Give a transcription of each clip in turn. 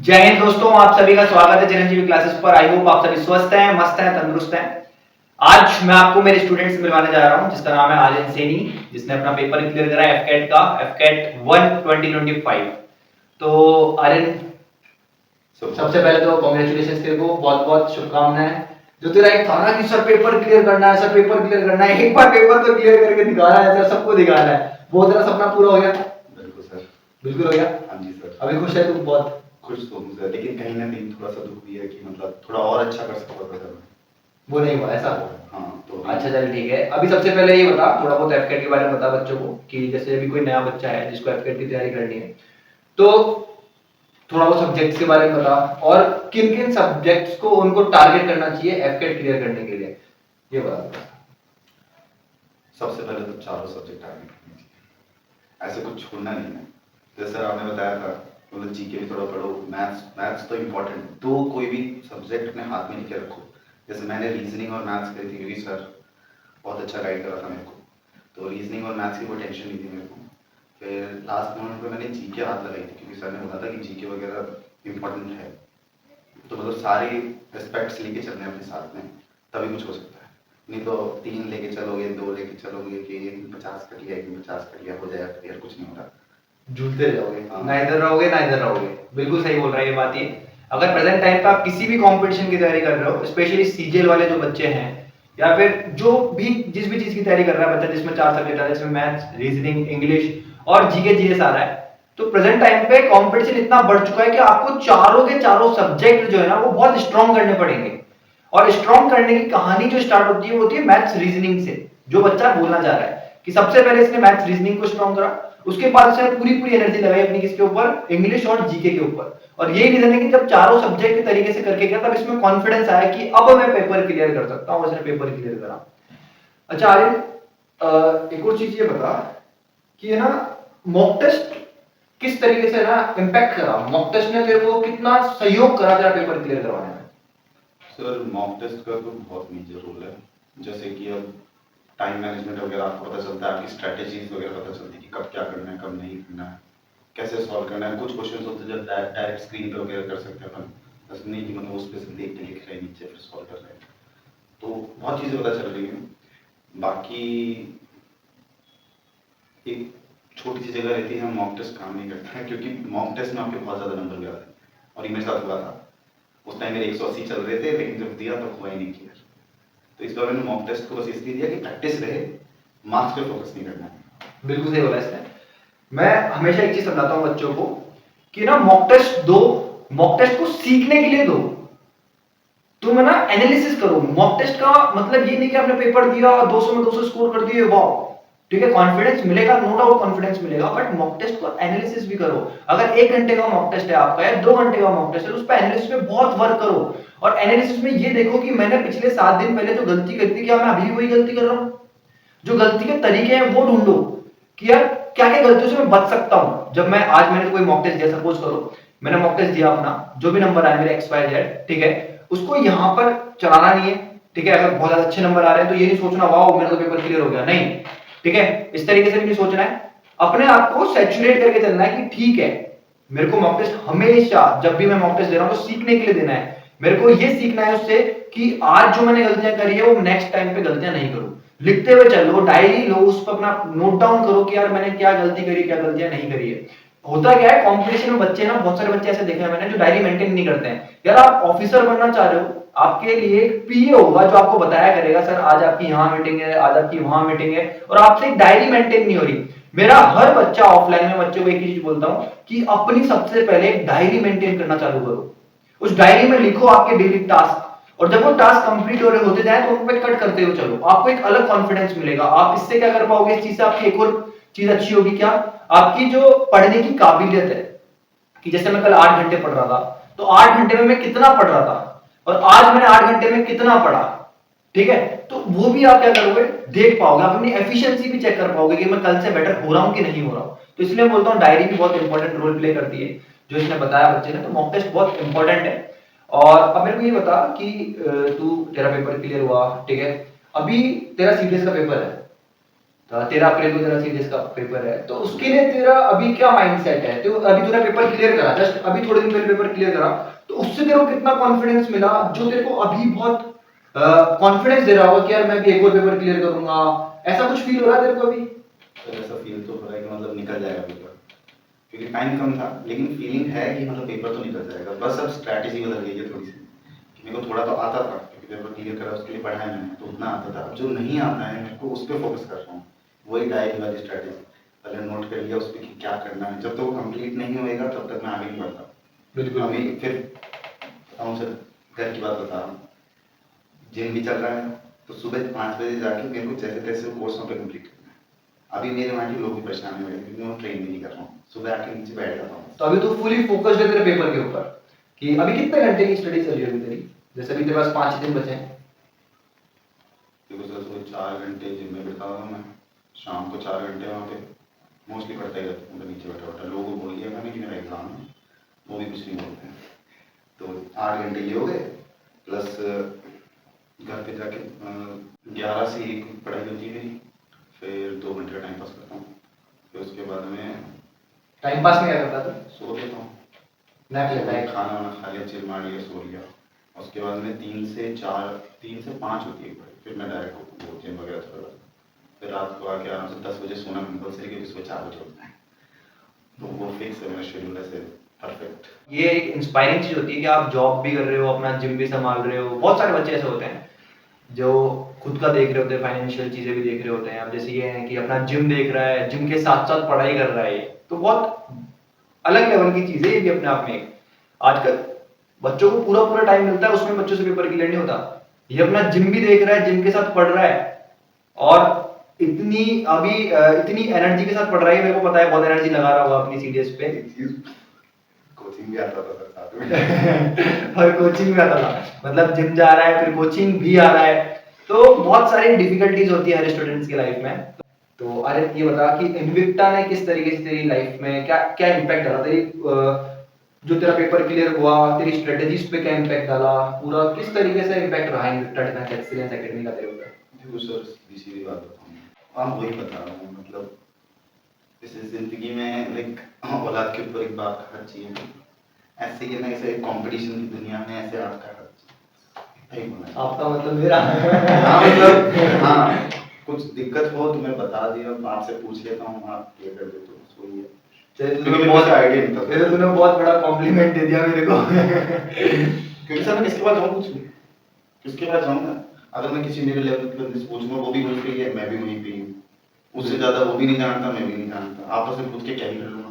जय हिंद दोस्तों, आप सभी का स्वागत है चिरंजीवी क्लासेस पर। आई होप आप सभी स्वस्थ हैं, मस्त हैं, तंदुरुस्त हैं। आज मैं आपको मेरे स्टूडेंट से मिलवाने जा रहा हूं जिसका नाम है आर्यन सैनी, जिसने अपना पेपर क्लियर करा है एफकेट का, एफकेट 1 2025। तो आर्यन, सबसे पहले तो कांग्रेचुलेशंस तेरे को, बहुत बहुत शुभकामनाएं। जो तेरा एक था ना कि सर पेपर क्लियर करना है, सर पेपर क्लियर करना है, एक बार पेपर तो क्लियर करके दिखाना है सर, सबको दिखाना है, वो तेरा सपना पूरा हो गया? बिल्कुल सर। बिल्कुल हो गया। हाँ जी सर। अभी खुश है तू? बहुत खुश तो हूँ सर, लेकिन कहीं ना कहीं थोड़ा सा दुख भी है कि मतलब थोड़ा और अच्छा कर सकता था सर। वो नहीं हुआ ऐसा? हाँ तो अच्छा चल ठीक है। अभी सबसे पहले ये बता, थोड़ा बहुत एफकेट के बारे में बता बच्चों को, कि जैसे अभी कोई नया बच्चा है जिसको एफकेट की तैयारी करनी है, तो थोड़ा बहुत सब्जेक्ट्स के बारे में बता, और किन किन सब्जेक्ट्स को उनको टारगेट करना चाहिए एफकेट क्लियर करने के लिए, ये बता। सबसे पहले तो चारों सब्जेक्ट आगे करने चाहिए, ऐसे कुछ छोड़ना नहीं है। जैसे सर आपने बताया था, मतलब जीके भी थोड़ा पढ़ो, मैथ्स मैथ्स तो इम्पोर्टेंट, तो कोई भी सब्जेक्ट अपने हाथ में लेके रखो। जैसे मैंने रीजनिंग और मैथ्स करी थी क्योंकि सर बहुत अच्छा गाइड करा था मेरे को, तो रीजनिंग और मैथ्स की कोई टेंशन नहीं थी मेरे को। फिर लास्ट मोमेंट पे मैंने जीके हाथ लगाई थी क्योंकि सर ने बोला था कि जीके वगैरह इंपॉर्टेंट है, तो मतलब सारे एस्पेक्ट्स लेके चलने हैं अपने साथ में, तभी कुछ हो सकता है। नहीं तो 3 लेके चलोगे, 2 लेके चलोगे कि 1 में 50 कर लिया, 1 में 50 कर लिया, हो जाएगा क्लियर, कुछ नहीं होता। झूलते जाओगे, हाँ। ना इधर रहोगे ना इधर रहोगे। बिल्कुल सही बोल रहा है ये बात। ये अगर प्रेजेंट टाइम पे आप किसी भी कंपटीशन की तैयारी कर रहे हो, स्पेशली सीजीएल वाले जो बच्चे हैं, या फिर जो भी जिस भी चीज की तैयारी कर रहा है बच्चा, जिसमें 4 सब्जेक्ट आ रहे हैं, जिसमें मैथ्स, रीजनिंग, इंग्लिश और जीके जीएस आ रहा है, तो प्रेजेंट टाइम पे कंपटीशन इतना बढ़ चुका है कि आपको चारों के चारों सब्जेक्ट जो है ना वो बहुत स्ट्रांग करने पड़ेंगे। और स्ट्रांग करने की कहानी जो स्टार्ट होती है वो होती है मैथ्स रीजनिंग से। जो बच्चा बोलना चाह रहा है कि सबसे पहले इसने मैथ्स रीजनिंग को स्ट्रांग करा, उसके बाद से पूरी पूरी एनर्जी लगाई अपनी किसके ऊपर? इंग्लिश और जीके के ऊपर। और यही रीजन है कि जब चारों सब्जेक्ट के तरीके से करके गया तब इसमें कॉन्फिडेंस आया कि अब मैं पेपर क्लियर कर सकता हूं। उसने पेपर क्लियर करा। अच्छा आर्यन, एक और चीज ये बता कि है ना, मॉक टेस्ट किस तरीके से ना इम्पैक्ट करा, मॉक टेस्ट ने तेरे को कितना सहयोग करा तेरा पेपर क्लियर करवाने में? सर मॉक टेस्ट का तो बहुत मेजर रोल है। जैसे कि अब टाइम मैनेजमेंट वगैरह आपको पता चलता है, आपकी स्ट्रैटेजीज वगैरह पता चलती है कि कब क्या करना है, कब नहीं करना है, कैसे सॉल्व करना है। कुछ क्वेश्चंस होते हैं जो डायरेक्ट स्क्रीन पे वगैरह कर सकते हैं अपन, ऐसा नहीं कि मतलब उस पे से देख के लिख रहे हैं नीचे फिर सॉल्व कर रहे हैं, तो बहुत चीज़ें पता चल रही हैं। बाकी एक छोटी सी जगह रहती है, मॉक टेस्ट काम नहीं करता है क्योंकि मॉक टेस्ट में आपके बहुत ज़्यादा नंबर भी आते हैं, और ये मेरे साथ हुआ था। उस टाइम मेरे 180 चल रहे थे, लेकिन जब दिया तो हुआ ही नहीं क्लियर। तो इस बार मैंने मॉक टेस्ट को बस इसलिए दिया कि प्रैक्टिस रहे, मार्क्स पे फोकस नहीं करना है। बिल्कुल सही बोला इसने। मैं हमेशा एक चीज समझाता हूँ बच्चों को कि ना मॉक टेस्ट दो, मॉक टेस्ट को सीखने के लिए दो। तुम है ना एनालिसिस करो। मॉक टेस्ट का मतलब ये नहीं कि आपने पेपर दिया 200 में 200 स्कोर कर दिए, वाह ठीक है, कॉन्फिडेंस मिलेगा, नो डाउट कॉन्फिडेंस मिलेगा, बट मॉक टेस्ट को एनालिसिस भी करो। अगर 1 घंटे का मॉक टेस्ट है आपका या 2 घंटे का मॉक टेस्ट है, उस पर एनालिसिस में बहुत वर्क करो। और एनालिसिस में ये देखो कि मैंने पिछले 7 दिन पहले जो गलती करी थी, क्या मैं अभी भी वही गलती कर रहा हूँ? जो गलती के तरीके हैं वो ढूंढो कि यार क्या क्या गलतियों से मैं बच सकता हूं। जब मैं आज मैंने कोई मॉक टेस्ट दिया, सपोज करो मैंने मॉक टेस्ट दिया अपना, जो भी नंबर आए मेरे एक्स वाई जेड, ठीक है, उसको यहां पर चलाना नहीं है, ठीक है। अगर बहुत अच्छे नंबर आ रहे हैं तो ये नहीं सोचना वाओ मेरा तो पेपर क्लियर हो गया, नहीं, ठीक है, इस तरीके से भी नहीं सोचना है। अपने आप को सैचुरेट करके चलना है कि ठीक है, मेरे को मॉक टेस्ट हमेशा जब भी मैं मॉक टेस्ट दे रहा हूं तो सीखने के लिए देना है। मेरे को ये सीखना है उससे कि आज जो मैंने गलतियां करी है वो नेक्स्ट टाइम पे गलतियां नहीं करूं। लिखते हुए चलो, डायरी लो, उस पर अपना नोट डाउन करो कि यार मैंने क्या गलती करी, क्या गलतियां नहीं करी है। होता क्या है कंपटीशन में बच्चे ना, बहुत सारे बच्चे ऐसे देखे हैं मैंने जो डायरी मेंटेन नहीं करते हैं। यार आप ऑफिसर बनना चाह रहे हो, आपके लिए एक पीए होगा जो आपको बताया करेगा सर आज आपकी यहाँ मीटिंग है, आज आपकी वहां मीटिंग है, और आपसे एक डायरी मेंटेन नहीं हो रही। मेरा हर बच्चा ऑफलाइन में बच्चों को एक ही चीज बोलता हूं कि अपनी सबसे पहले एक डायरी मेंटेन करना चालू करो। उस डायरी में लिखो आपके डेली टास्क, और जब वो टास्क कंप्लीट हो रहे होते जाए तो उन पे कट करते हुए चलो, आपको एक अलग कॉन्फिडेंस मिलेगा। आप इससे क्या कर पाओगे, इस चीज से आपकी एक और चीज अच्छी होगी, क्या? आपकी जो पढ़ने की काबिलियत है, कि जैसे मैं कल 8 घंटे पढ़ रहा था, तो 8 घंटे में मैं कितना पढ़ रहा था और आज मैंने 8 घंटे में कितना पढ़ा, ठीक है, तो वो भी आप क्या करोगे, देख पाओगे। आप अपनी एफिशिएंसी भी चेक कर पाओगे कि मैं कल से बेटर हो रहा हूं कि नहीं हो रहा हूं। तो इसलिए मैं बोलता हूं डायरी भी बहुत इंपॉर्टेंट रोल प्ले करती है, जो इसने बताया बच्चे ने। तो मॉक टेस्ट बहुत इंपॉर्टेंट है। और अब मेरे को ये बता कि तू, तेरा पेपर क्लियर हुआ, ठीक है, अभी तेरा सीडीएस का पेपर है, 13 अप्रैल को तेरा सीडीएस का पेपर है, तो उसके लिए तेरा अभी क्या माइंडसेट है? तो अभी तूने पेपर क्लियर करा, जस्ट अभी थोड़े दिन पहले पेपर क्लियर करा, तो उससे तेरे को कितना कॉन्फिडेंस मिला जो तेरे को अभी बहुत कॉन्फिडेंस दे रहा होगा कि यार मैं भी एक और पेपर क्लियर करूंगा? ऐसा कुछ फील हो रहा है तेरे को अभी? तो ऐसा फील तो हो रहा है कि मतलब निकल जाएगा पेपर, क्योंकि टाइम कम था, लेकिन फीलिंग है कि मतलब पेपर तो निकल जाएगा। बस अब स्ट्रैटेजी बदल गई है थोड़ी सी, कि मेरे को थोड़ा तो आता था, क्योंकि पेपर क्लियर करा उसके लिए पढ़ा है मैंने, तो उतना आता था। अब जो नहीं आता है मेरे को उस पर फोकस कर रहा हूँ, वही डायरी वाली स्ट्रैटेजी, पहले नोट कर लिया उस पर कि क्या करना है। जब तक वो कंप्लीट नहीं होएगा तब तक मैं आगे नहीं बढ़ता। बिल्कुल। अभी फिर बताऊँ सर, घर की बात बता रहा हूँ, जिम भी चल रहा है, तो सुबह 5 बजे जाके मेरे को जैसे तैसे वो कोर्स वहाँ पे कंप्लीट करना है। अभी मेरे वहाँ के लोग भी परेशान हो रहे हैं, क्योंकि मैं ट्रेन भी नहीं कर रहा हूँ, सुबह आके नीचे बैठ जाता हूँ। तो अभी तो फुली फोकस्ड है तेरे पेपर के ऊपर, कि अभी कितने घंटे की स्टडी चल रही है अभी तेरी? जैसे अभी तेरे पास 5 दिन बचे हैं। देखो सर, सुबह 4 घंटे जिम में बिताता हूँ मैं, शाम को 4 घंटे वहाँ पे मोस्टली पढ़ता ही रहता हूँ, नीचे बैठा बैठा। लोगों को बोल दिया मैंने कि मेरा एग्जाम है, वो भी कुछ नहीं बोलते हैं। तो 8 घंटे ये हो गए, प्लस घर पे जाके 11 से 1 पढ़ाई होती है मेरी, फिर 2 घंटे का टाइम पास करता हूँ, फिर उसके बाद में टाइम पास में क्या करता था? सो लेता हूँ। नैप लेता है? खाना वाना खा लिया, चिल मार लिया, सो लिया। उसके बाद में 3 से 5 होती है पढ़ाई, फिर मैं डायरेक्ट वो जिम वगैरह चला जाता हूँ। फिर रात को आके आराम से 10 बजे सोना कंपल्सरी, क्योंकि सुबह 4 बजे उठना है। तो वो फिक्स है मेरा शेड्यूल ऐसे परफेक्ट। ये एक इंस्पायरिंग चीज होती है कि आप जॉब भी कर रहे हो, अपना जिम भी संभाल रहे हो। बहुत सारे बच्चे ऐसे होते हैं जो खुद का देख रहे होते हैं, फाइनेंशियल चीजें भी देख रहे होते हैं। अब जैसे ये है कि अपना जिम देख रहा है, जिम के साथ साथ पढ़ाई कर रहा है, तो बहुत अलग लेवल की चीज है ये भी अपने आप में एक। आजकल बच्चों को पूरा पूरा टाइम मिलता है, उसमें बच्चों से पेपर क्लियर नहीं होता। ये अपना जिम भी देख रहा है, जिम के साथ पढ़ रहा है, और इतनी अभी इतनी एनर्जी के साथ पढ़ रहा है, मेरे को पता है बहुत एनर्जी लगा रहा होगा अपनी सीडीएस पे। कोचिंग भी आता था सर साथ में। और कोचिंग भी आता था, मतलब जिम जा रहा है फिर कोचिंग भी आ रहा है, तो बहुत सारी डिफिकल्टीज होती है हर स्टूडेंट्स की लाइफ में। तो अरे ये बता कि इन्विक्टा ने किस तरीके से तेरी लाइफ में क्या क्या इम्पैक्ट डाला, तेरी जो तेरा पेपर क्लियर हुआ, तेरी स्ट्रेटेजीज पे क्या इम्पैक्ट डाला, पूरा किस तरीके से इम्पैक्ट रहा इन्विक्टा डिफेंस एक्सीलेंस एकेडमी का तेरे ऊपर? देखो सर, सीधी बात बताऊँ, हाँ वही बता रहा हूँ, मतलब इस जिंदगी में लाइक औलाद के ऊपर एक बात हर चीज ऐसे ही है ना, ऐसे कंपटीशन की दुनिया में ऐसे आपका हर चीज आपका मतलब मेरा? हाँ मतलब हाँ, कुछ दिक्कत हो तो मैं बता दिया, आपसे पूछ लेता हूँ, आप ये कर देते हो, वही है। तूने बहुत आइडिया नहीं था, तूने बहुत बड़ा कॉम्प्लीमेंट दे दिया मेरे को। क्योंकि सर मैं किसके पास जाऊँ, कुछ किसके पास जाऊँगा? अगर मैं किसी मेरे लेवल के बंदे से पूछूंगा, वो भी वहीं पे ही है, मैं भी वहीं पे ही हूँ, उससे ज्यादा वो भी नहीं जानता, मैं भी नहीं जानता, आपस में पूछ के क्या ही कर लूंगा।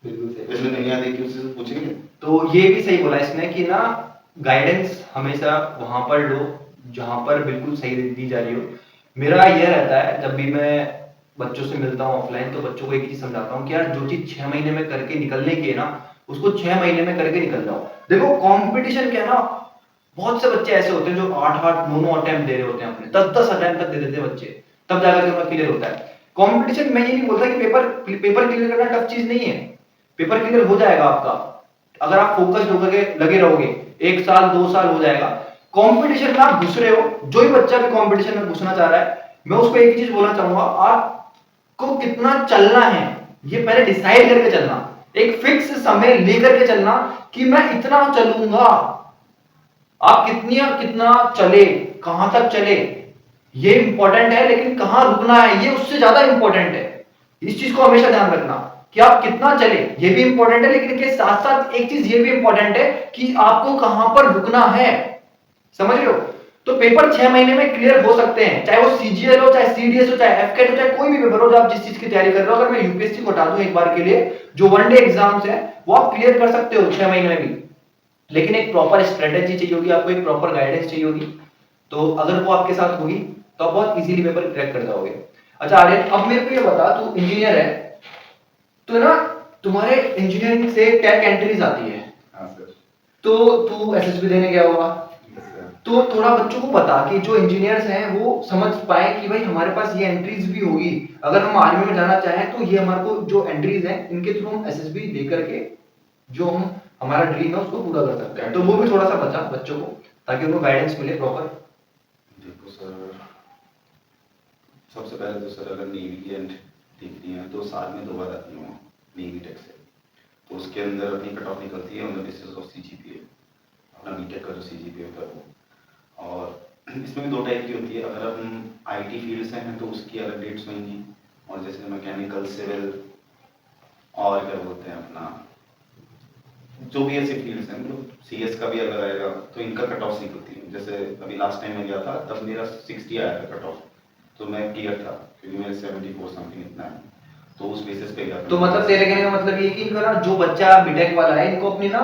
बिल्कुल सही। इसमें दुनिया देखी, उससे पूछेंगे। तो ये भी सही बोला इसने कि ना, गाइडेंस हमेशा वहां पर लो जहां पर बिल्कुल सही दी जा रही हो। मेरा यह रहता है जब भी मैं बच्चों से मिलता हूँ ऑफलाइन, तो बच्चों को एक चीज समझाता हूँ कि यार जो चीज 6 महीने में करके निकलने की है ना, उसको 6 महीने में करके निकल जाओ। देखो कंपटीशन क्या है ना, बहुत से बच्चे ऐसे होते हैं जो 8-8 9 अटेम्प्ट दे रहे होते हैं, अपने 10-10 अटेम्प्ट तक दे देते हैं बच्चे, तब जाकर के उनका क्लियर होता है। कंपटीशन, मैं ये नहीं बोलता कि पेपर क्लियर करना टफ चीज नहीं है, पेपर क्लियर हो जाएगा आपका, अगर आप फोकस्ड होकर के लगे रहोगे, 1 साल 2 साल हो जाएगा। कंपटीशन में आप घुस रहे हो, जो भी बच्चा भी कंपटीशन में घुसना चाह रहा है, मैं उसको एक चीज बोलना चाहूंगा, आपको कितना चलना है ये पहले डिसाइड करके चलना, एक फिक्स समय लेकर के चलना कि मैं इतना चलूंगा। आप कितना चले, कहां तक चले, ये इंपॉर्टेंट है, लेकिन कहां रुकना है ये उससे ज्यादा इंपॉर्टेंट है। इस चीज को हमेशा ध्यान रखना कि आप कितना चले, ये भी इंपॉर्टेंट है, लेकिन इसके साथ साथ एक चीज ये भी इंपॉर्टेंट है कि आपको कहां पर रुकना है। समझ रहे हो? तो पेपर 6 महीने में क्लियर हो सकते हैं, चाहे वो सीजीएल हो, चाहे सीडीएस हो, चाहे एफकेट हो, चाहे कोई भी पेपर हो जो आप जिस चीज की तैयारी कर रहे हो। अगर मैं यूपीएससी को हटा दूं एक बार के लिए, जो वन डे एग्जाम्स है वो आप क्लियर कर सकते हो 6 महीने में भी, लेकिन एक प्रॉपर स्ट्रेटेजी चाहिए होगी आपको, एक प्रॉपर गाइडेंस चाहिए होगी। तो अगर वो आपके साथ होगी तो आप बहुत इजीली पेपर क्रैक कर जाओगे। अच्छा आर्यन, अब मेरे को ये बता, तू इंजीनियर है, तो ना तुम्हारे इंजीनियरिंग से टेक एंट्रीज आती है, हाँ सर। तो तू एसएसबी देने गया होगा, तो थोड़ा बच्चों को बता कि जो इंजीनियर्स हैं वो समझ पाए कि भाई हमारे पास ये एंट्रीज भी होगी, अगर हम आर्मी में जाना चाहें तो ये हमारे को जो एंट्रीज हैं इनके थ्रू हम एसएसबी दे करके जो हम हमारा ड्रीम है उसको पूरा कर सकते हैं। तो वो भी थोड़ा सा बता बच्चों को, ताकि उनको गाइडेंस मिले प्रॉपर। देखो सर, सबसे पहले तो सर अगर नेवी की एंट्री देखनी है तो साल में 2 बार आती है नेवी टेक से, तो उसके अंदर अपनी कट ऑफ निकलती है on the basis of CGPA, अपना बीटेक का जो CGPA होता है वो। और इसमें भी 2 टाइप की होती है, अगर हम IT फील्ड से हैं तो उसकी अलग डेट्स होंगी, और जैसे मैकेनिकल, सिविल और क्या बोलते हैं अपना जो भी ऐसे फील्ड्स हैं, मतलब CS का भी अलग आएगा, तो इनका कट ऑफ निकलती है। जैसे अभी लास्ट टाइम मैं गया था तब मेरा 60 आया था कट ऑफ, तो मैं क्लियर था क्योंकि मेरे 74 समथिंग इतना है, तो उस बेसिस पे गया था। तो मतलब तेरे कहने का मतलब ये कि इनको ना जो बच्चा बीटेक वाला है इनको अपनी ना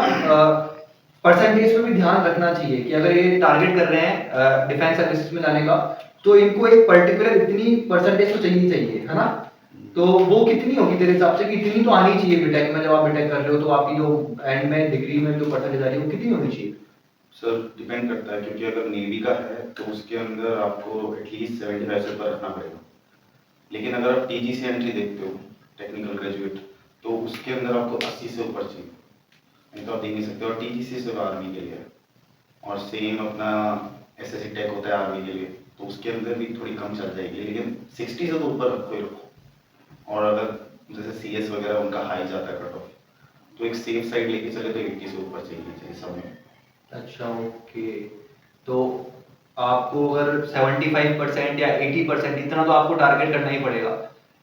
परसेंटेज पे भी ध्यान रखना चाहिए कि अगर ये टारगेट कर रहे हैं डिफेंस सर्विसेज में जाने का, तो इनको एक पर्टिकुलर इतनी परसेंटेज तो चाहिए चाहिए, है ना? तो वो कितनी होगी तेरे हिसाब से कि इतनी तो आनी चाहिए बीटेक में, जब आप बीटेक कर रहे हो तो आपकी जो एंड में डिग्री में जो परसेंटेज आ रही है वो कितनी होनी चाहिए? सर डिपेंड करता है, क्योंकि अगर नेवी का है तो उसके अंदर आपको एटलीस्ट 75 से ऊपर रखना पड़ेगा, लेकिन अगर आप TG से एंट्री देखते हो, टेक्निकल ग्रेजुएट, तो उसके अंदर आपको 80 से ऊपर चाहिए, नहीं तो आप दे नहीं सकते। और TGC सिर्फ आर्मी के लिए है, और सेम अपना SSC टेक होता है आर्मी के लिए, तो उसके अंदर भी थोड़ी कम चल जाएगी, लेकिन 60 से तो ऊपर रखो ही रखो। और अगर जैसे CS वगैरह उनका हाई जाता है कट ऑफ, तो एक सेफ साइड लेके चले तो 80 से ऊपर चाहिए सब में। अच्छा, ओके। तो आपको अगर 75% या 80% इतना तो आपको टारगेट करना ही पड़ेगा।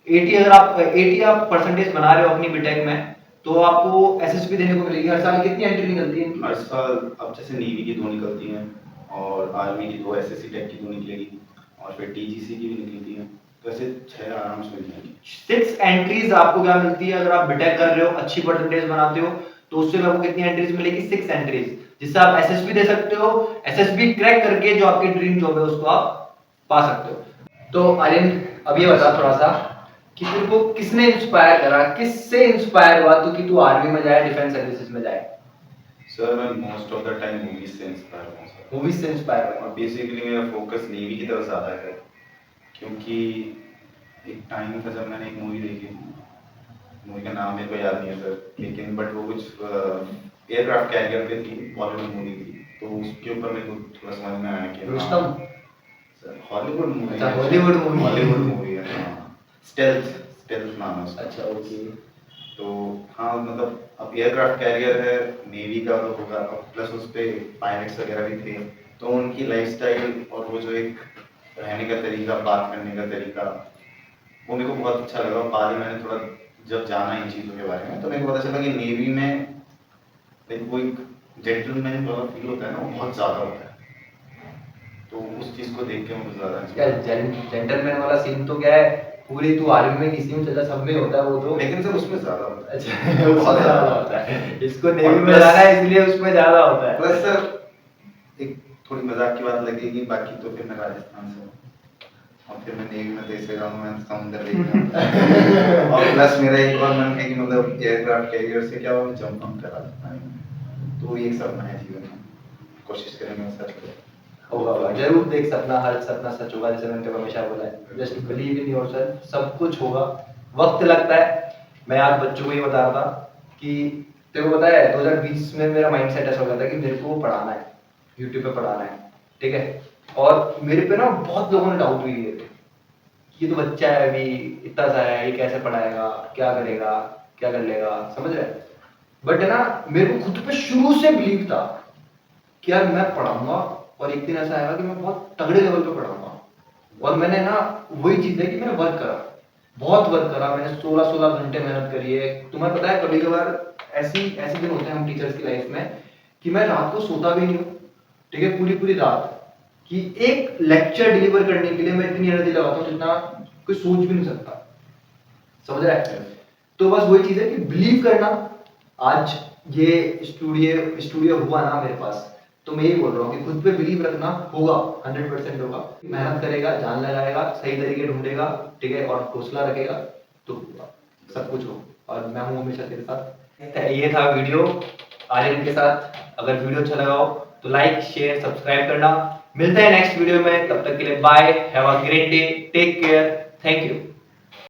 80 अगर आप 80 आप परसेंटेज बना रहे हो अपनी बीटेक में, तो आपको SSB देने को मिलेगी। हर साल कितनी एंट्री निकलती है इनकी? हर साल अब जैसे नेवी की 2 निकलती हैं, और आर्मी की 2, SSC टेक की 2 निकलेगी, और फिर TGC की भी निकलती हैं, तो ऐसे 6 आराम से मिल जाएंगी। 6 एंट्रीज आपको क्या मिलती है अगर आप बीटेक कर रहे हो, अच्छी परसेंटेज बनाते हो, तो उससे आपको कितनी एंट्रीज मिलेगी? 6 एंट्रीज, जिससे आप SSB दे सकते हो। SSB क्रैक करके जो आपकी ड्रीम जॉब है उसको आप पा सकते हो। तो आर्यन, अब ये बता थोड़ा सा कि तेरे को किसने इंस्पायर करा, किससे इंस्पायर हुआ कि तू आर्मी में जाए, डिफेंस सर्विसेज में जाए? सर मैं most of the time movies से इंस्पायर हूँ सर। मूवीज से इंस्पायर हुआ? और बेसिकली मेरा फोकस नेवी की तरफ ज़्यादा है, क्योंकि एक टाइम था जब मैंने एक मूवी देखी, मूवी का नाम मेरे को याद नहीं है सर, लेकिन बट वो कुछ एयरक्राफ्ट कैरियर पे थी, बॉलीवुड मूवी थी, तो उसके ऊपर मेरे को थोड़ा समझ में आया कि रुस्तम? सर हॉलीवुड मूवी अच्छा, हॉलीवुड मूवी। हॉलीवुड मूवी है, हाँ। स्टेल्थ स्टेल्थ नाम है उसका। अच्छा, ओके। तो हाँ, मतलब अब एयरक्राफ्ट कैरियर है, नेवी का तो होगा, प्लस उस पे पायलट्स वगैरह भी थे, तो उनकी लाइफस्टाइल और वो जो एक रहने का तरीका, बात करने का तरीका, वो मेरे को बहुत अच्छा लगा। और बाद में मैंने थोड़ा जब जाना इन चीज़ों के बारे में, तो मेरे को पता चला कि नेवी में लाइक वो एक जेंटलमैन वाला फील होता है ना, वो बहुत ज़्यादा होता है, तो उस चीज़ को देख के मुझे ज़्यादा क्या जेंटलमैन वाला सीन तो क्या है, पूरी तू आर्मी में किसी में चला, सब में होता है वो तो। लेकिन सर उसमें ज़्यादा होता है। अच्छा, उसमें ज्यादा होता है, इसको नेवी और में plus- जाना है इसलिए उसमें ज्यादा होता है। प्लस सर एक थोड़ी मजाक की बात लगेगी, बाकी तो फिर मैं राजस्थान से हूँ, और फिर मैं नेवी में देश जाऊँ, मैं समुद्र देखना और प्लस मेरा एक और मन है कि मतलब एयरक्राफ्ट कैरियर से क्या हो, जंप हम करा सकता है, तो ये एक सपना है जीवन में, कोशिश करेंगे सच करें। होगा, जरूर देख, सपना हर सपना सच होगा, जैसे मैंने तो हमेशा बोला है, जस्ट बिलीव इन योरसेल्फ, सब कुछ होगा, वक्त लगता है। मैं आज बच्चों को ये बता रहा था कि तेरे को पता है 2020 में मेरा माइंडसेट ऐसा हो गया था कि मेरे को पढ़ाना है, यूट्यूब पे पढ़ाना है, ठीक है? और मेरे पे ना बहुत लोगों ने डाउट भी किए थे, ये तो बच्चा है अभी, इतना सा है, ये कैसे पढ़ाएगा, क्या करेगा, क्या कर लेगा, समझ रहे? बट है ना, मेरे को खुद पे शुरू से बिलीव था कि यार मैं पढ़ाऊंगा, और एक दिन ऐसा आएगा कि मैं बहुत तगड़े लेवल पे पढ़ाऊंगा। और मैंने ना, वही चीज है कि मैंने वर्क करा, बहुत वर्क करा, मैंने 16-16 घंटे मेहनत करी है। तुम्हें पता है कभी कभार ऐसे दिन होते हैं हम टीचर्स की लाइफ में कि मैं रात को सोता भी नहीं हूँ, ठीक है, पूरी पूरी रात, कि एक लेक्चर डिलीवर करने के लिए मैं इतनी एनर्जी लगाता हूँ जितना कोई सोच भी नहीं सकता, समझ रहा है? तो बस वही चीज है कि बिलीव करना। आज ये स्टूडियो हुआ ना मेरे पास, तो मैं यही बोल रहा हूँ कि खुद पे बिलीव रखना, होगा, 100% होगा। मेहनत करेगा, जान लगाएगा, सही तरीके ढूंढेगा, ठीक है, और हौसला रखेगा, तो सब कुछ हो। और मैं हूँ हमेशा तेरे साथ। ये था वीडियो आर्यन के साथ। अगर वीडियो अच्छा लगा हो तो लाइक, शेयर, सब्सक्राइब करना। मिलते हैं नेक्स्ट वीडियो में, तब तक के लिए bye, have a great day, take care, thank you.